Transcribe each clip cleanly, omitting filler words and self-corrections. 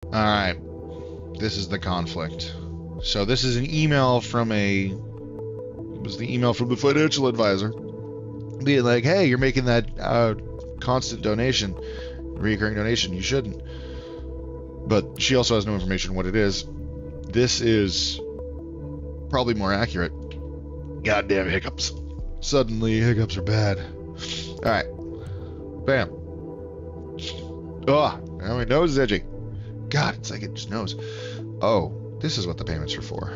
Alright. This is the conflict. So this is an email from It was the email from the financial advisor. Being like, hey, you're making that constant donation, recurring donation. You shouldn't. But she also has no information on what it is. This is probably more accurate. Goddamn hiccups. Suddenly, hiccups are bad. Alright. Bam. Oh, now my nose is itchy. God, it's like it just knows. Oh, this is what the payments are for.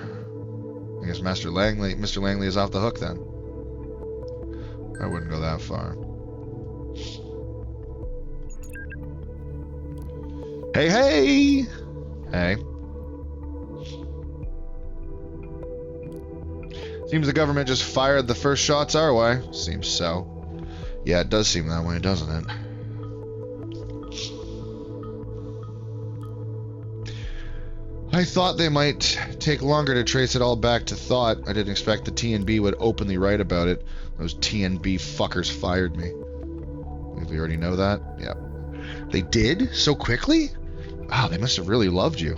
I guess Mr. Langley is off the hook then. I wouldn't go that far. Hey, hey! Hey. Seems the government just fired the first shots our way. Seems so. Yeah, it does seem that way, doesn't it? I thought they might take longer to trace it all back to thought. I didn't expect the TNB would openly write about it. Those TNB fuckers fired me. We already know that? Yeah. They did? So quickly? Wow, they must have really loved you.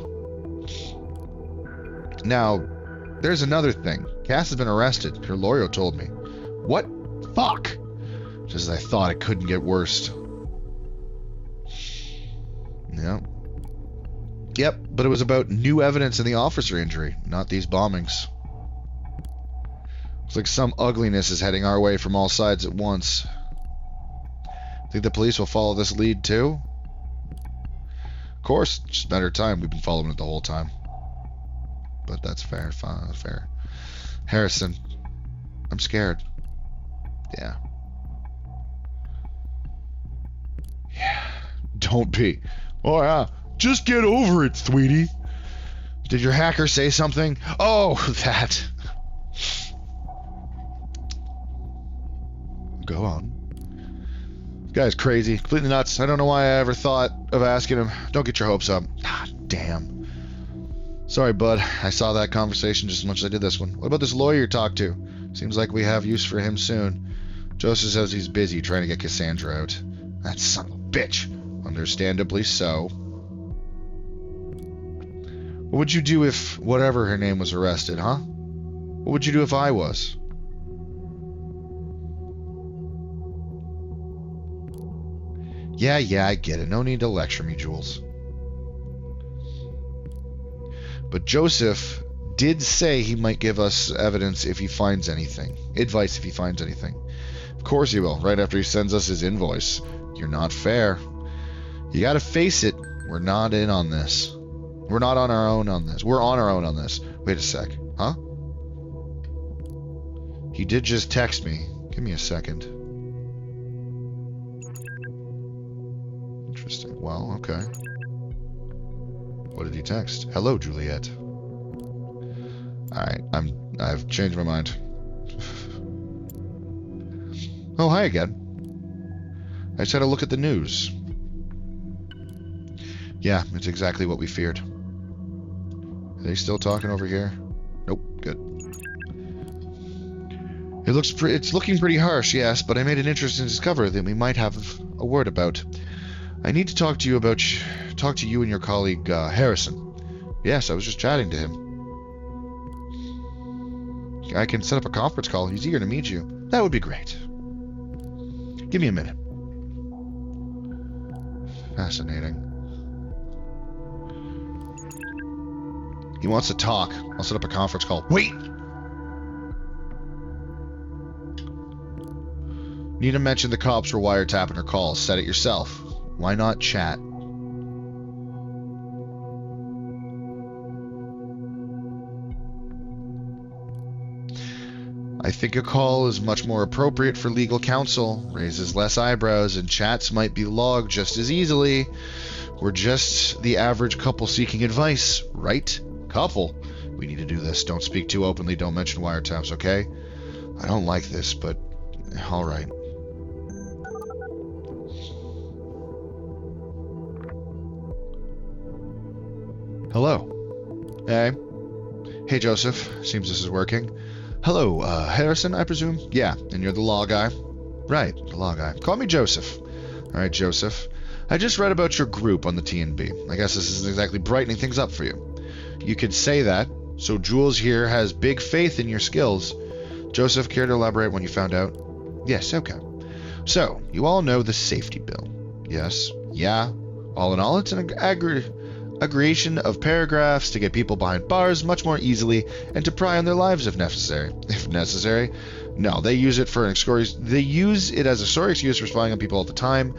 Now, there's another thing. Cass has been arrested. Her lawyer told me. What? Fuck! Just as I thought, it couldn't get worse. Yeah. Yep, but it was about new evidence in the officer injury, not these bombings. Looks like some ugliness is heading our way from all sides at once. Think the police will follow this lead too? Of course, it's just a matter of time. We've been following it the whole time. But that's fair, fine, fair. Harrison, I'm scared. Yeah. Yeah. Don't be. Oh yeah. Just get over it, sweetie. Did your hacker say something? Oh, that. Go on. This guy's crazy. Completely nuts. I don't know why I ever thought of asking him. Don't get your hopes up. Ah, damn. Sorry, bud. I saw that conversation just as much as I did this one. What about this lawyer you talked to? Seems like we have use for him soon. Joseph says he's busy trying to get Cassandra out. That son of a bitch. Understandably so. What would you do if whatever her name was arrested, huh? What would you do if I was? Yeah, I get it. No need to lecture me, Jules. But Joseph did say he might give us evidence if he finds anything. Advice if he finds anything. Of course he will, right after he sends us his invoice. You're not fair. You gotta face it, we're not in on this. We're not on our own on this. We're on our own on this. Wait a sec. Huh? He did just text me. Give me a second. Interesting. Well, okay. What did he text? Hello, Juliet. Alright, I've changed my mind. Oh, hi again. I just had a look at the news. Yeah, it's exactly what we feared. Are they still talking over here? Nope, good. It's looking pretty harsh, yes, but I made an interesting discovery that we might have a word about. I need to talk to you and your colleague, Harrison. Yes, I was just chatting to him. I can set up a conference call. He's eager to meet you. That would be great. Give me a minute. Fascinating. He wants to talk. I'll set up a conference call. Wait! Nina mentioned the cops were wiretapping her calls. Said it yourself. Why not chat? I think a call is much more appropriate for legal counsel. Raises less eyebrows, and chats might be logged just as easily. We're just the average couple seeking advice, right? Couple? We need to do this. Don't speak too openly. Don't mention wiretaps, okay? I don't like this, but alright. Hello. Hey. Hey, Joseph. Seems this is working. Hello, Harrison, I presume? Yeah, and you're the law guy? Right, the law guy. Call me Joseph. Alright, Joseph. I just read about your group on the TNB. I guess this isn't exactly brightening things up for you. You could say that. So Jules here has big faith in your skills. Joseph, care to elaborate when you found out? Yes, okay. So, you all know the safety bill. Yes, yeah. All in all, it's an aggregation of paragraphs to get people behind bars much more easily and to pry on their lives if necessary. If necessary? No, they use it for they use it as a sore excuse for spying on people all the time,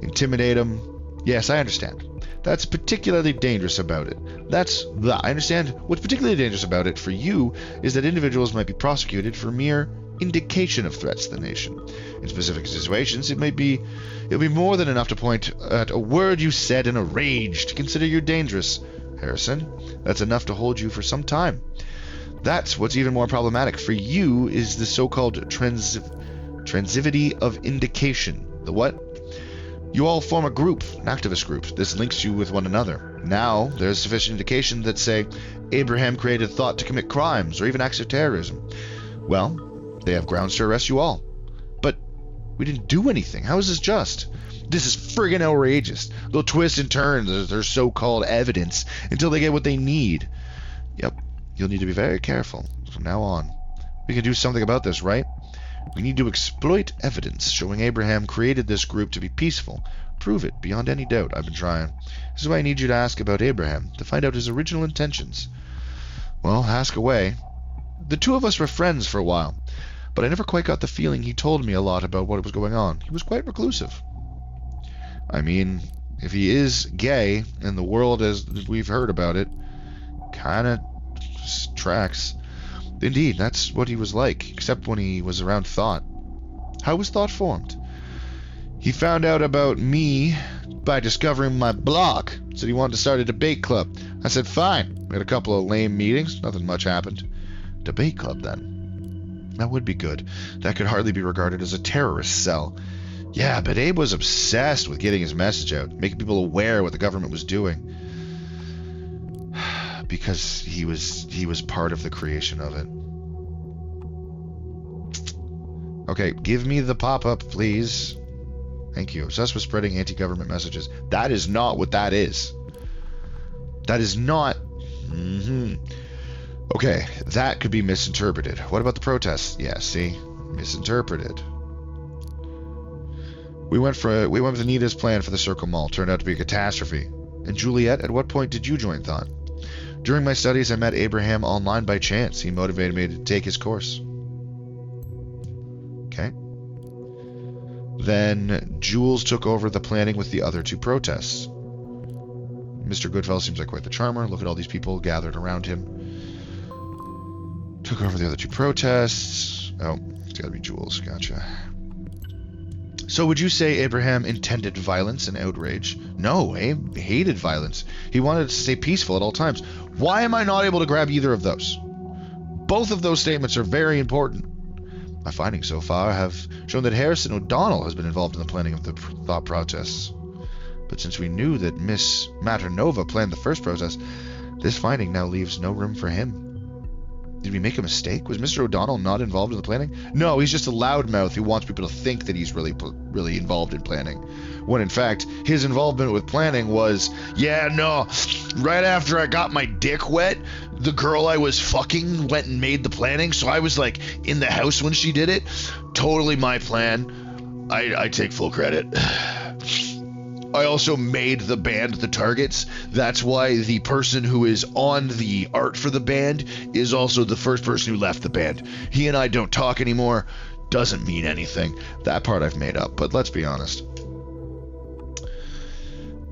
intimidate them. Yes, I understand. That's particularly dangerous about it. I understand. What's particularly dangerous about it for you is that individuals might be prosecuted for mere indication of threats to the nation. In specific situations, it'll be more than enough to point at a word you said in a rage to consider you dangerous. Harrison, that's enough to hold you for some time. That's what's even more problematic for you is the so-called transivity of indication. The what? You all form a group, an activist group. This links you with one another. Now, there's sufficient indication that, say, Abraham created thought to commit crimes or even acts of terrorism. Well, they have grounds to arrest you all. But we didn't do anything. How is this just? This is friggin' outrageous. They'll twist and turn their so-called evidence until they get what they need. Yep, you'll need to be very careful from now on. We can do something about this, right? We need to exploit evidence showing Abraham created this group to be peaceful. Prove it beyond any doubt. I've been trying. This is why I need you to ask about Abraham, to find out his original intentions. Well, ask away. The two of us were friends for a while, but I never quite got the feeling he told me a lot about what was going on. He was quite reclusive. I mean, if he is gay, and the world as we've heard about it, kinda tracks. Indeed, that's what he was like, except when he was around Thought. How was Thought formed? He found out about me by discovering my blog. Said he wanted to start a debate club. I said, fine. We had a couple of lame meetings. Nothing much happened. Debate club, then. That would be good. That could hardly be regarded as a terrorist cell. Yeah, but Abe was obsessed with getting his message out, making people aware what the government was doing. Because he was part of the creation of it. Okay, give me the pop-up, please. Thank you. Obsessed with spreading anti-government messages. That is not what that is. That is not... Okay, that could be misinterpreted. What about the protests? Yeah, see? Misinterpreted. We went with Anita's plan for the Circle Mall. Turned out to be a catastrophe. And Juliet, at what point did you join Thought? During my studies, I met Abraham online by chance. He motivated me to take his course. Okay. Then Jules took over the planning with the other two protests. Mr. Goodfellow seems like quite the charmer. Look at all these people gathered around him. Took over the other two protests. Oh, it's got to be Jules. Gotcha. So would you say Abraham intended violence and outrage? No, Abe hated violence. He wanted to stay peaceful at all times. Why am I not able to grab either of those? Both of those statements are very important. My findings so far have shown that Harrison O'Donnell has been involved in the planning of the thought protests. But since we knew that Miss Maternova planned the first protest, this finding now leaves no room for him. Did we make a mistake? Was Mr. O'Donnell not involved in the planning? No, he's just a loudmouth who wants people to think that he's really involved in planning. When in fact, his involvement with planning was, yeah, no, right after I got my dick wet, the girl I was fucking went and made the planning, so I was like in the house when she did it. Totally my plan. I take full credit. I also made the band the targets. That's why the person who is on the art for the band is also the first person who left the band. He and I don't talk anymore. Doesn't mean anything. That part I've made up, but let's be honest.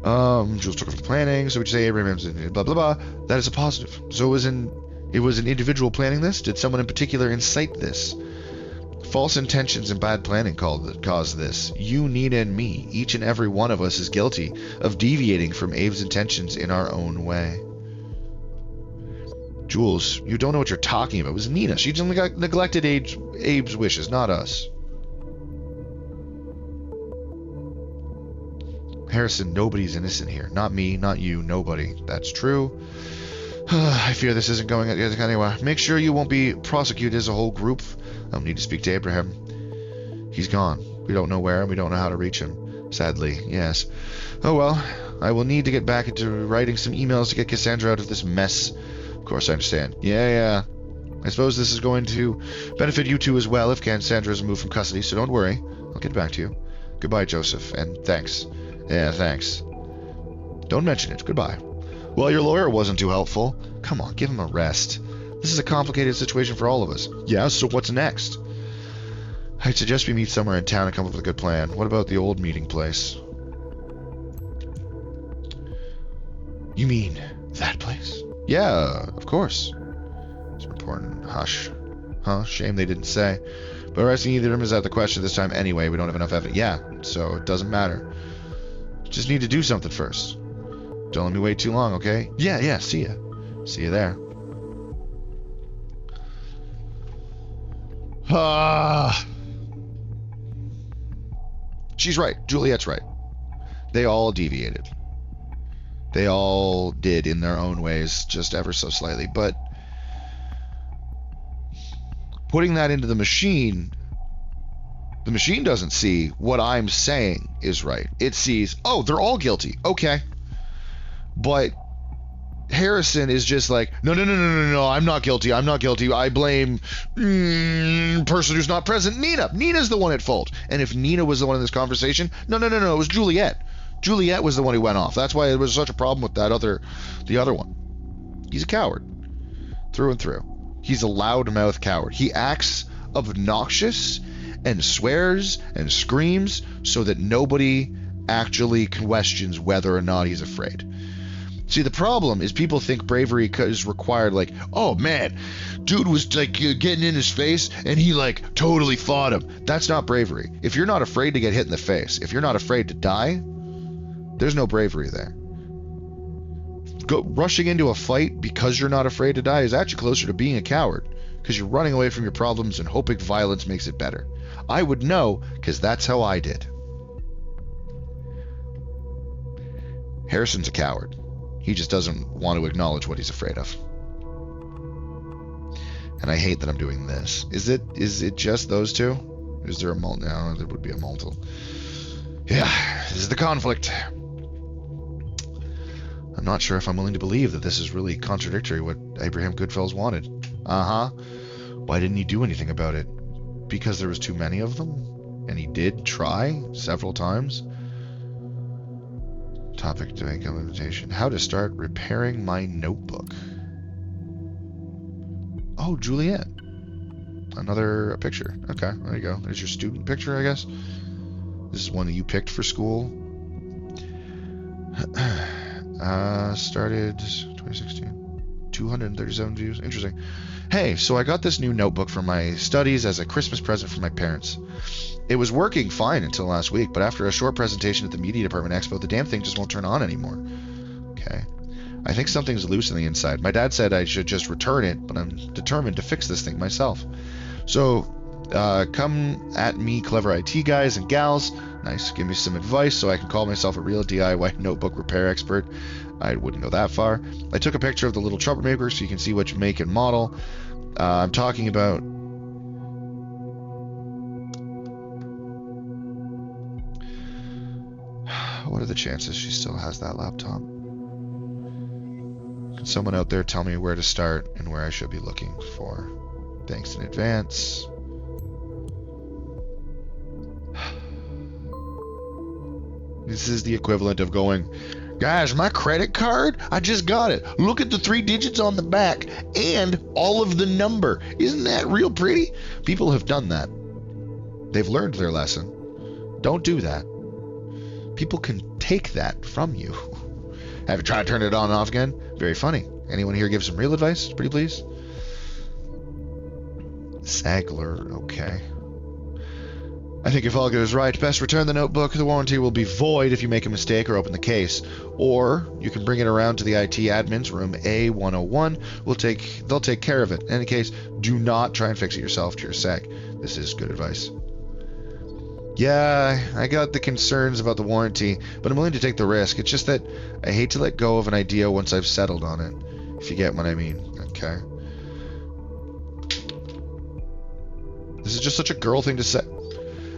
Jules took over the planning, so would you say Abraham's blah blah blah. That is a positive. So it was an individual planning this? Did someone in particular incite this? False intentions and bad planning caused this. You, Nina, and me, each and every one of us is guilty of deviating from Abe's intentions in our own way. Jules, you don't know what you're talking about. It was Nina. She only neglected Abe's wishes, not us. Harrison, nobody's innocent here. Not me, not you, nobody. That's true. I fear this isn't going anywhere. Make sure you won't be prosecuted as a whole group. I'll need to speak to Abraham. He's gone. We don't know where, and we don't know how to reach him. Sadly, yes. Oh well, I will need to get back into writing some emails to get Cassandra out of this mess. Of course, I understand. Yeah. I suppose this is going to benefit you two as well if Cassandra is removed from custody, so don't worry. I'll get back to you. Goodbye, Joseph, and thanks. Yeah, thanks. Don't mention it. Goodbye. Well, your lawyer wasn't too helpful. Come on, give him a rest. This is a complicated situation for all of us. Yeah, so what's next? I'd suggest we meet somewhere in town and come up with a good plan. What about the old meeting place? You mean that place? Yeah, of course. It's important. Hush. Huh? Shame they didn't say. But arresting either of them is out of the question this time anyway. We don't have enough evidence. Yeah, so it doesn't matter. Just need to do something first. Don't let me wait too long, okay? Yeah, see ya. See you there. She's right. Juliet's right. They all deviated. They all did in their own ways, just ever so slightly. But putting that into the machine doesn't see what I'm saying is right. It sees, oh, they're all guilty. Okay. But Harrison is just like, no, I'm not guilty. I blame person who's not present, Nina. Nina's the one at fault. And if Nina was the one in this conversation, no, it was Juliet. Juliet was the one who went off. That's why there was such a problem with the other one. He's a coward. Through and through. He's a loudmouth coward. He acts obnoxious and swears and screams so that nobody actually questions whether or not he's afraid. See, the problem is people think bravery is required, like, oh man, dude was like getting in his face and he like totally fought him. That's not bravery. If you're not afraid to get hit in the face, if you're not afraid to die, there's no bravery there. Rushing into a fight because you're not afraid to die is actually closer to being a coward, because you're running away from your problems and hoping violence makes it better. I would know, because that's how I did. Harrison's a coward. He just doesn't want to acknowledge what he's afraid of. And I hate that I'm doing this. Is it just those two? Is there a multi? No, there would be a multiple. Yeah, this is the conflict. I'm not sure if I'm willing to believe that this is really contradictory what Abraham Goodfellas wanted. Why didn't he do anything about it? Because there was too many of them? And he did try several times? Topic to make implementation. How to start repairing my notebook. Oh, Juliet. Another picture. Okay, there you go. There's your student picture, I guess. This is one that you picked for school. Started 2016. 237 views. Interesting. Hey, so I got this new notebook for my studies as a Christmas present for my parents. It was working fine until last week, but after a short presentation at the Media Department Expo, the damn thing just won't turn on anymore. Okay. I think something's loose on the inside. My dad said I should just return it, but I'm determined to fix this thing myself. So, come at me, clever IT guys and gals. Nice, give me some advice so I can call myself a real DIY notebook repair expert. I wouldn't go that far. I took a picture of the little troublemaker so you can see which make and model I'm talking about. What are the chances she still has that laptop? Can someone out there tell me where to start and where I should be looking for? Thanks in advance. This is the equivalent of going, guys, my credit card, I just got it. Look at the 3 digits on the back and all of the number. Isn't that real pretty? People have done that. They've learned their lesson. Don't do that. People can take that from you. Have you tried to turn it on and off again? Very funny. Anyone here give some real advice? Pretty please. Sagler, okay. I think if Olga is right, best return the notebook. The warranty will be void if you make a mistake or open the case. Or you can bring it around to the IT admins, room A101. They'll take care of it. In any case, do not try and fix it yourself to your sec. This is good advice. Yeah, I got the concerns about the warranty, but I'm willing to take the risk. It's just that I hate to let go of an idea once I've settled on it, if you get what I mean. Okay. This is just such a girl thing to say.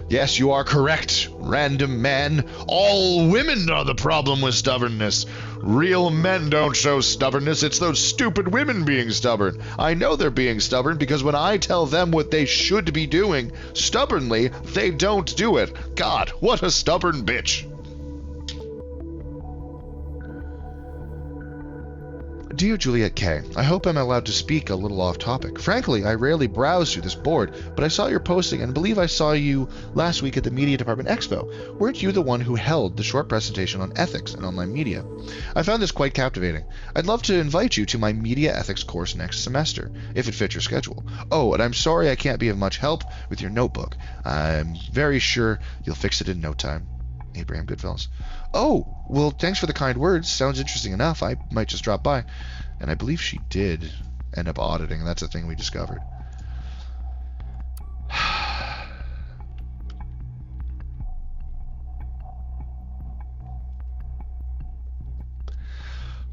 Yes, you are correct, random man. All women are the problem with stubbornness. Real men don't show stubbornness. It's those stupid women being stubborn. I know they're being stubborn because when I tell them what they should be doing, stubbornly, they don't do it. God, what a stubborn bitch. Dear Juliet K., I hope I'm allowed to speak a little off topic. Frankly, I rarely browse through this board, but I saw your posting and believe I saw you last week at the Media Department Expo. Weren't you the one who held the short presentation on ethics and online media? I found this quite captivating. I'd love to invite you to my media ethics course next semester, if it fits your schedule. Oh, and I'm sorry I can't be of much help with your notebook. I'm very sure you'll fix it in no time. Abraham Goodfellas. Oh, well, thanks for the kind words. Sounds interesting enough. I might just drop by. And I believe she did end up auditing. That's a thing we discovered.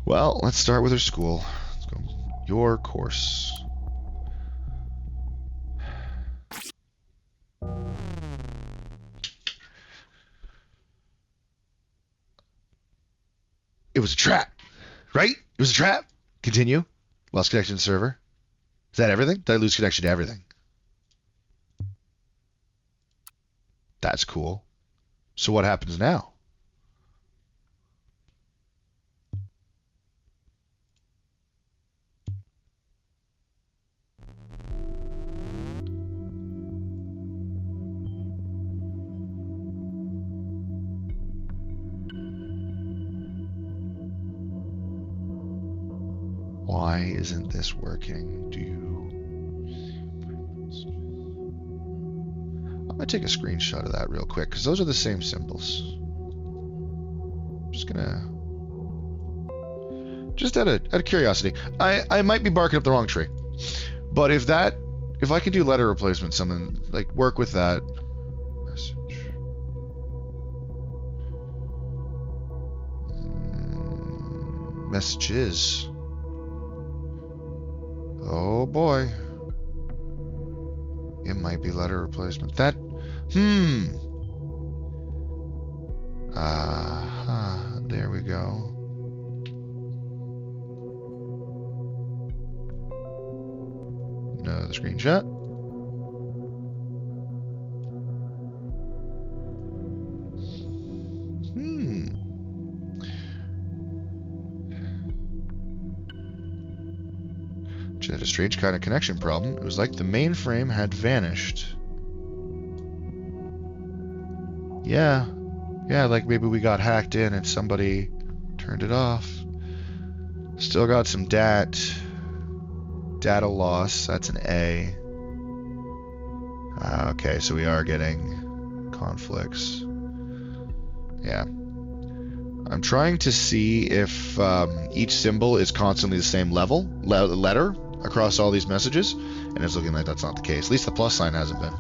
Well, let's start with her school. Let's go. Your course. It was a trap, right? It was a trap. Continue. Lost connection to server. Is that everything? Did I lose connection to everything? That's cool. So what happens now? Why isn't this working? I'm gonna take a screenshot of that real quick because those are the same symbols. I'm just gonna, out of curiosity, I might be barking up the wrong tree, but if I can do letter replacement, something like work with that. Messages. Oh boy. It might be letter replacement. There we go. Another screenshot. She had a strange kind of connection problem. It was like the mainframe had vanished. Yeah, like maybe we got hacked in and somebody turned it off. Still got some data loss. That's an A. Okay, so we are getting conflicts. Yeah. I'm trying to see if each symbol is constantly the same letter across all these messages, and it's looking like that's not the case. At least the plus sign hasn't been.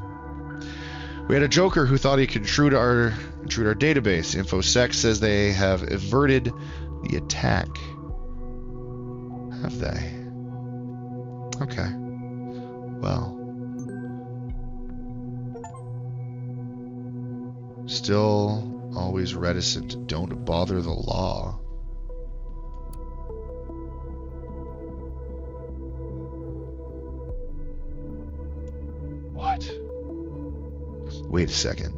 We had a joker who thought he could intrude our database. InfoSec says they have averted the attack. Have they? Okay. Well. Still always reticent. Don't bother the law. What? Wait a second.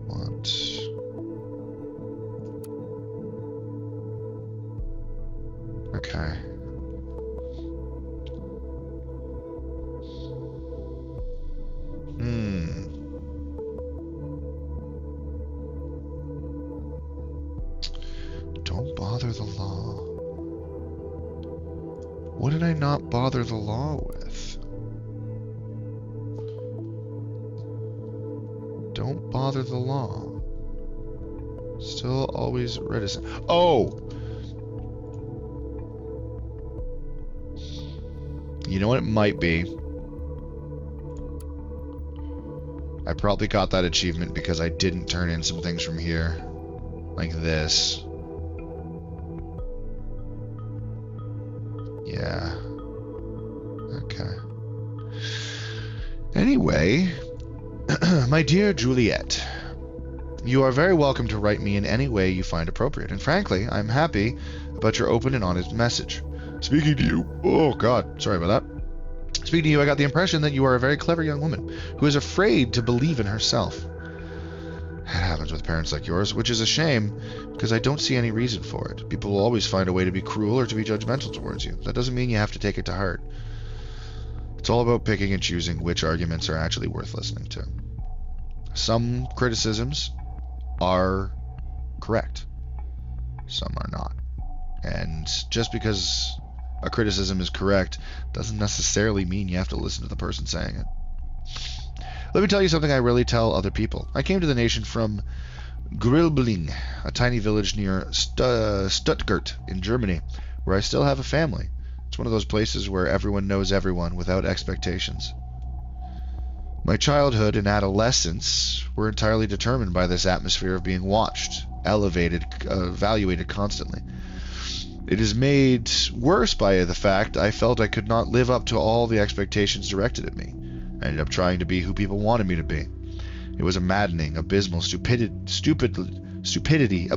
What? Okay. Don't bother the law. What did I not bother the law with? Don't bother the law. Still always reticent. Oh! You know what it might be? I probably got that achievement because I didn't turn in some things from here. Like this. Yeah. Okay. Anyway, my dear Juliet, you are very welcome to write me in any way you find appropriate, and frankly, I'm happy about your open and honest message. Speaking to you, oh God, sorry about that. Speaking to you, I got the impression that you are a very clever young woman who is afraid to believe in herself. That happens with parents like yours, which is a shame, because I don't see any reason for it. People will always find a way to be cruel or to be judgmental towards you. That doesn't mean you have to take it to heart. It's all about picking and choosing which arguments are actually worth listening to. Some criticisms are correct. Some are not. And just because a criticism is correct doesn't necessarily mean you have to listen to the person saying it. Let me tell you something I rarely tell other people. I came to the nation from Grillbling, a tiny village near Stuttgart in Germany, where I still have a family. It's one of those places where everyone knows everyone without expectations. My childhood and adolescence were entirely determined by this atmosphere of being watched, elevated, evaluated constantly. It is made worse by the fact I felt I could not live up to all the expectations directed at me. I ended up trying to be who people wanted me to be. It was a maddening, abysmal abysmally stupidity,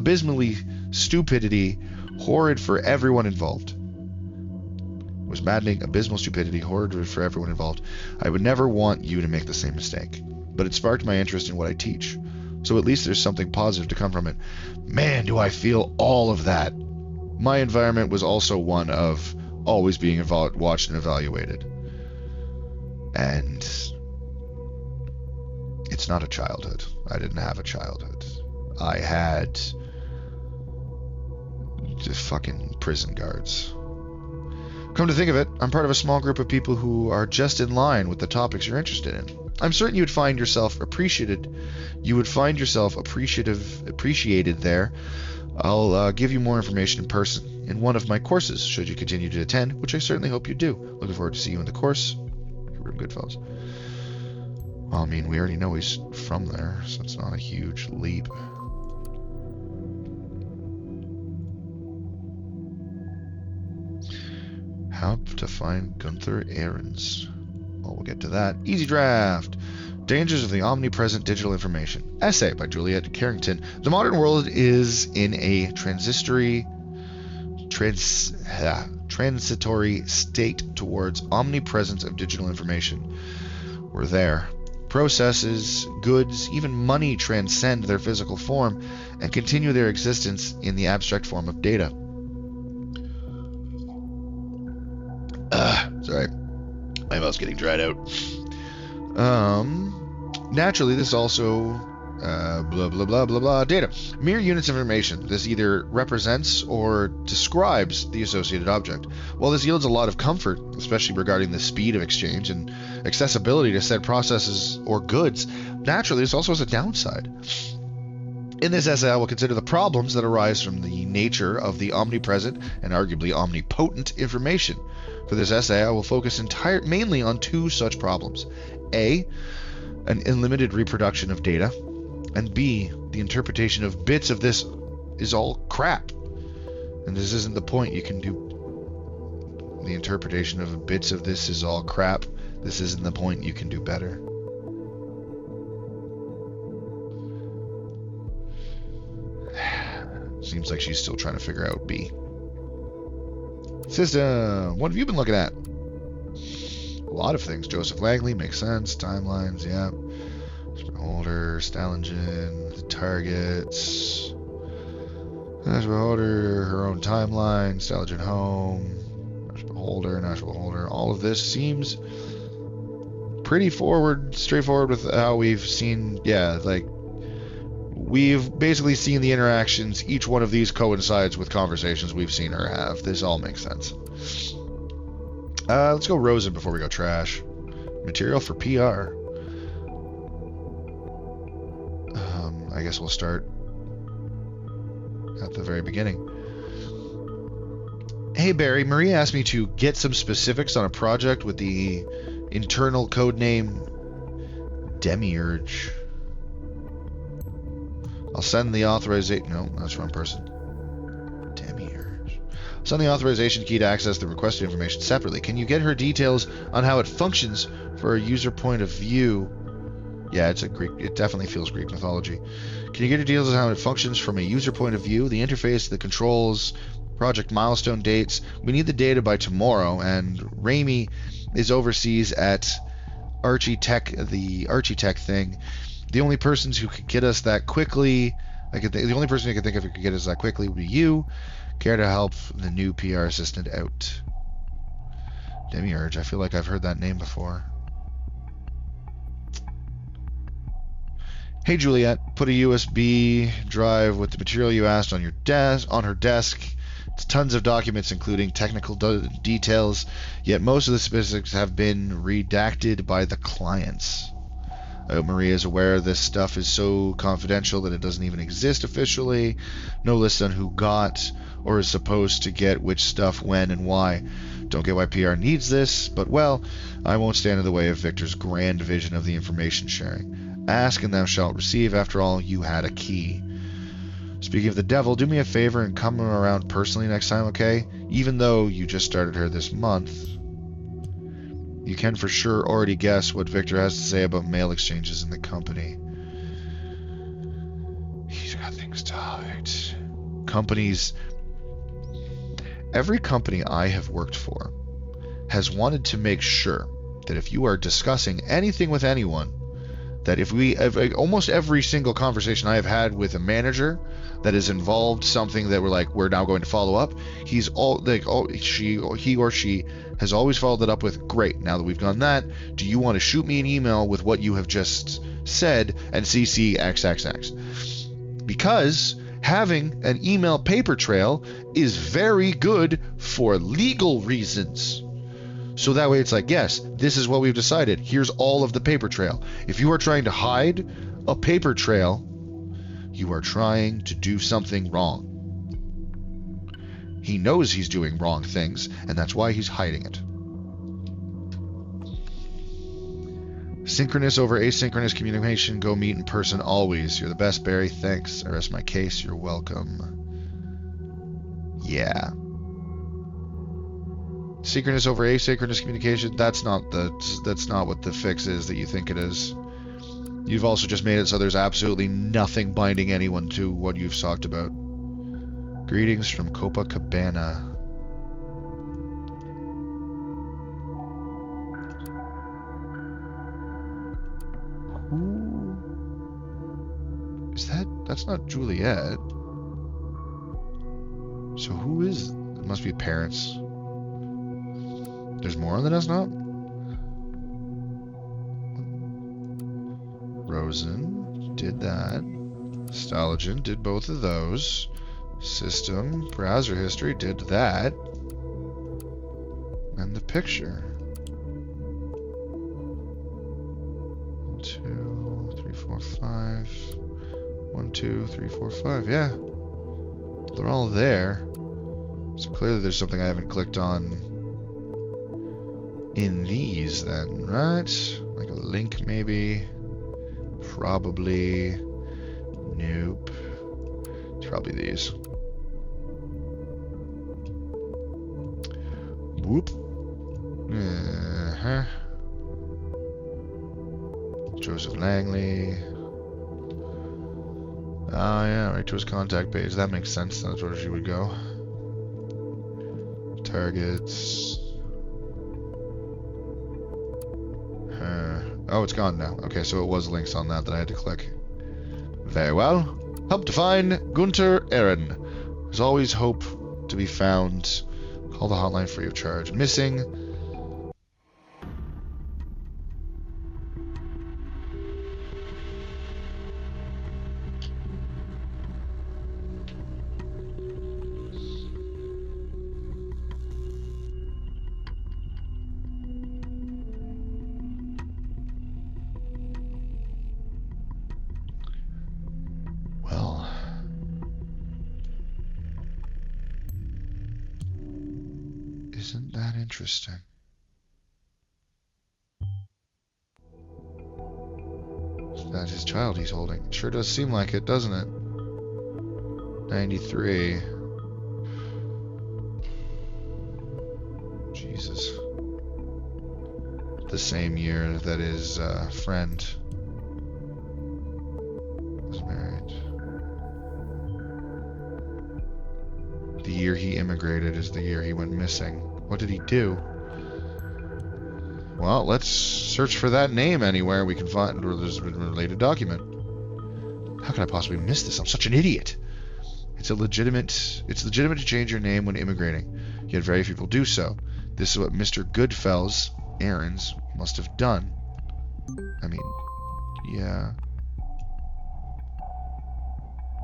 horrid for everyone involved. It was maddening, abysmal stupidity, horrid for everyone involved. I would never want you to make the same mistake, but it sparked my interest in what I teach. So at least there's something positive to come from it. Man, do I feel all of that. My environment was also one of always being watched and evaluated. And it's not a childhood. I didn't have a childhood. I had just fucking prison guards. Come to think of it, I'm part of a small group of people who are just in line with the topics you're interested in. I'm certain you would find yourself appreciated there. I'll give you more information in person in one of my courses, should you continue to attend, which I certainly hope you do. Looking forward to see you in the course. Good fellas. Well, I mean, we already know he's from there, so it's not a huge leap. How to find Gunther Ahrens. Well, we'll get to that. Easy draft. Dangers of the Omnipresent Digital Information. Essay by Juliet Carrington. The modern world is in a transitory state towards omnipresence of digital information. We're there. Processes, goods, even money transcend their physical form and continue their existence in the abstract form of data. Sorry. My mouth's getting dried out. Naturally, this also blah blah blah blah blah data. Mere units of information. This either represents or describes the associated object. While this yields a lot of comfort, especially regarding the speed of exchange and accessibility to said processes or goods, naturally this also has a downside. In this essay, I will consider the problems that arise from the nature of the omnipresent and arguably omnipotent information. For this essay, I will focus mainly on two such problems. A, an unlimited reproduction of data, and B, the interpretation of bits of this is all crap. And this isn't the point. You can do the interpretation of bits of this is all crap. This isn't the point. You can do better. Seems like she's still trying to figure out B. System. What have you been looking at? A lot of things. Joseph Langley makes sense. Timelines, yeah. Holder, Stalingen, targets. National Holder, her own timeline, Stalingen home, National Holder. All of this seems pretty straightforward with how we've seen, we've basically seen the interactions. Each one of these coincides with conversations we've seen her have. This all makes sense. Let's go Rosen before we go trash. Material for PR. I guess we'll start at the very beginning. Hey Barry, Maria asked me to get some specifics on a project with the internal code name Demiurge. I'll send the authorization. No, that's the wrong person. Demiurge. Send the authorization key to access the requested information separately. Can you get her details on how it functions for a user point of view? Yeah, it's a Greek. It definitely feels Greek mythology. Can you get her details on how it functions from a user point of view? The interface, the controls, project milestone dates. We need the data by tomorrow, and Raimi is overseas at Archie Tech, the Archie Tech thing. The only persons who could get us that quickly, the only person who could think of who could get us that quickly would be you. Care to help the new PR assistant out? Demiurge, I feel like I've heard that name before. Hey Juliet, put a USB drive with the material you asked on your desk on her desk. It's tons of documents including technical details, yet most of the specifics have been redacted by the clients. I hope Maria is aware this stuff is so confidential that it doesn't even exist officially. No list on who got or is supposed to get which stuff when and why. Don't get why PR needs this, but well, I won't stand in the way of Victor's grand vision of the information sharing. Ask and thou shalt receive. After all, you had a key. Speaking of the devil, do me a favor and come around personally next time, okay? Even though you just started her this month. You can for sure already guess what Victor has to say about mail exchanges in the company. He's got things to hide. Companies... Every company I have worked for has wanted to make sure that if you are discussing anything with anyone, that if almost every single conversation I have had with a manager that has involved something that we're now going to follow up, he or she has always followed it up with, great, now that we've done that, do you want to shoot me an email with what you have just said and CC XXX? Because having an email paper trail is very good for legal reasons. So that way it's like, yes, this is what we've decided. Here's all of the paper trail. If you are trying to hide a paper trail, you are trying to do something wrong. He knows he's doing wrong things, and that's why he's hiding it. Synchronous over asynchronous communication. Go meet in person always. You're the best, Barry. Thanks. I rest my case. You're welcome. Yeah. Synchronous over asynchronous communication. That's not what the fix is that you think it is. You've also just made it so there's absolutely nothing binding anyone to what you've talked about. Greetings from Copacabana. Who is that? That's not Juliet. So who is? It must be parents. There's more on the desktop? Rosen did that. Stalogen did both of those. System, browser history did that. And the picture. 1, 2, 3, 4, 5. 1, 2, 3, 4, 5. Yeah. They're all there. So clearly there's something I haven't clicked on in these then, right? Like a link maybe. Probably. Nope. It's probably these. Whoop. Joseph Langley. Oh yeah, right to his contact page. That makes sense. That's where she would go. Targets. Oh, it's gone now. Okay, so it was links on that I had to click. Very well. Help to find Gunter Aaron. There's always hope to be found. Call the hotline free of charge. Missing. Isn't that interesting? Is that his child he's holding? It sure does seem like it, doesn't it? 93. Jesus. The same year that his friend was married. The year he immigrated is the year he went missing. What did he do? Well, let's search for that name anywhere we can find, or there's a related document. How could I possibly miss this? I'm such an idiot. It's legitimate to change your name when immigrating, yet very few people do so. This is what Mr. Goodfell's errands must have done. I mean, yeah.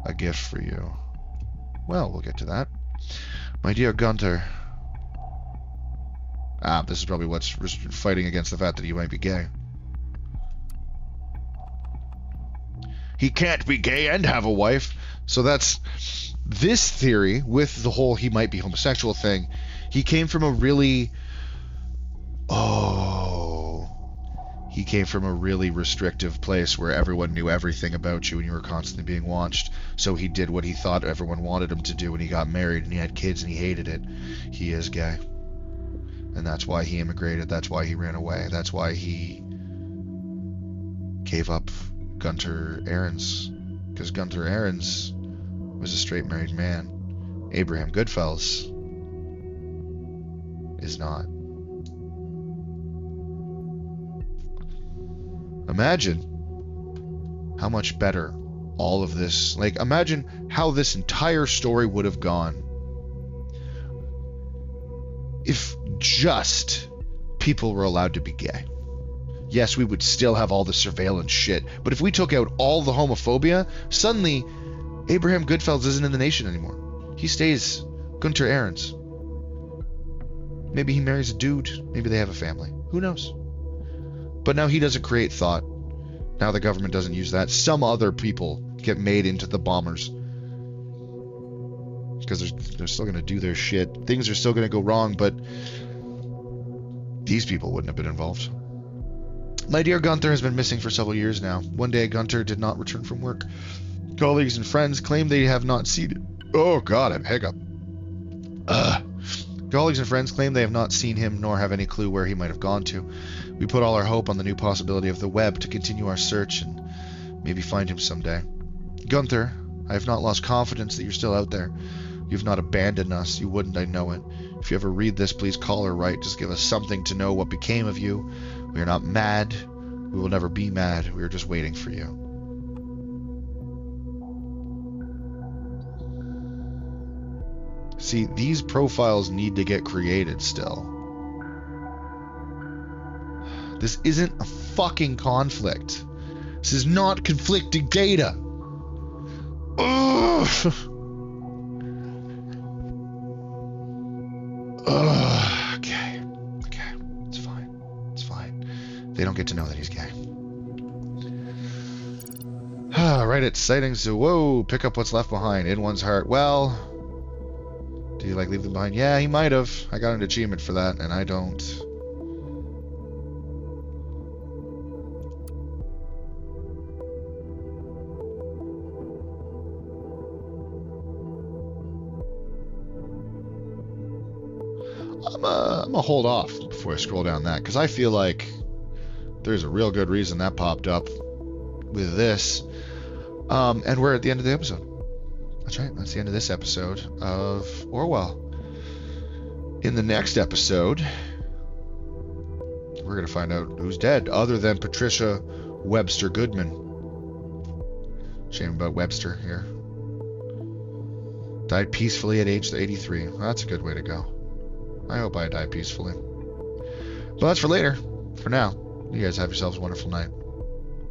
A gift for you. Well, we'll get to that. My dear Gunter. Ah, this is probably what's fighting against the fact that he might be gay. He can't be gay and have a wife. So that's this theory with the whole he might be homosexual thing. He came from a really... He came from a really restrictive place where everyone knew everything about you and you were constantly being watched. So he did what he thought everyone wanted him to do when he got married and he had kids and he hated it. He is gay. And that's why he immigrated. That's why he ran away. That's why he gave up Gunter Ahrens. Because Gunter Ahrens was a straight married man. Abraham Goodfells is not. Imagine how much better all of this, like, imagine how this entire story would have gone if just people were allowed to be gay. Yes, we would still have all the surveillance shit, but if we took out all the homophobia, suddenly Abraham Goodfells isn't in the nation anymore. He stays Gunter Ahrens. Maybe he marries a dude. Maybe they have a family. Who knows? But now he doesn't create thought. Now the government doesn't use that. Some other people get made into the bombers. Because they're still going to do their shit. Things are still going to go wrong, but these people wouldn't have been involved. My dear Gunther has been missing for several years now. One day, Gunther did not return from work. Colleagues and friends claim they have not seen him. Oh, God, I'm hiccup. Colleagues and friends claim they have not seen him nor have any clue where he might have gone to. We put all our hope on the new possibility of the web to continue our search and maybe find him someday. Gunther, I have not lost confidence that you're still out there. You've not abandoned us. You wouldn't, I know it. If you ever read this, please call or write. Just give us something to know what became of you. We are not mad. We will never be mad. We are just waiting for you. See, these profiles need to get created still. This isn't a fucking conflict. This is not conflicting data. Ugh. Okay. It's fine. They don't get to know that he's gay. Write it. Sightings. Whoa. Pick up what's left behind. In one's heart. Well, do you leave them behind? Yeah, he might have. I got an achievement for that, and I don't. I'm gonna hold off before I scroll down that, because I feel like there's a real good reason that popped up with this. And we're at the end of the episode. That's right, that's the end of this episode of Orwell. In the next episode, we're gonna find out who's dead, other than Patricia Webster Goodman. Shame about Webster here. Died peacefully at age 83. Well, that's a good way to go. I hope I die peacefully. But that's for later. For now, you guys have yourselves a wonderful night.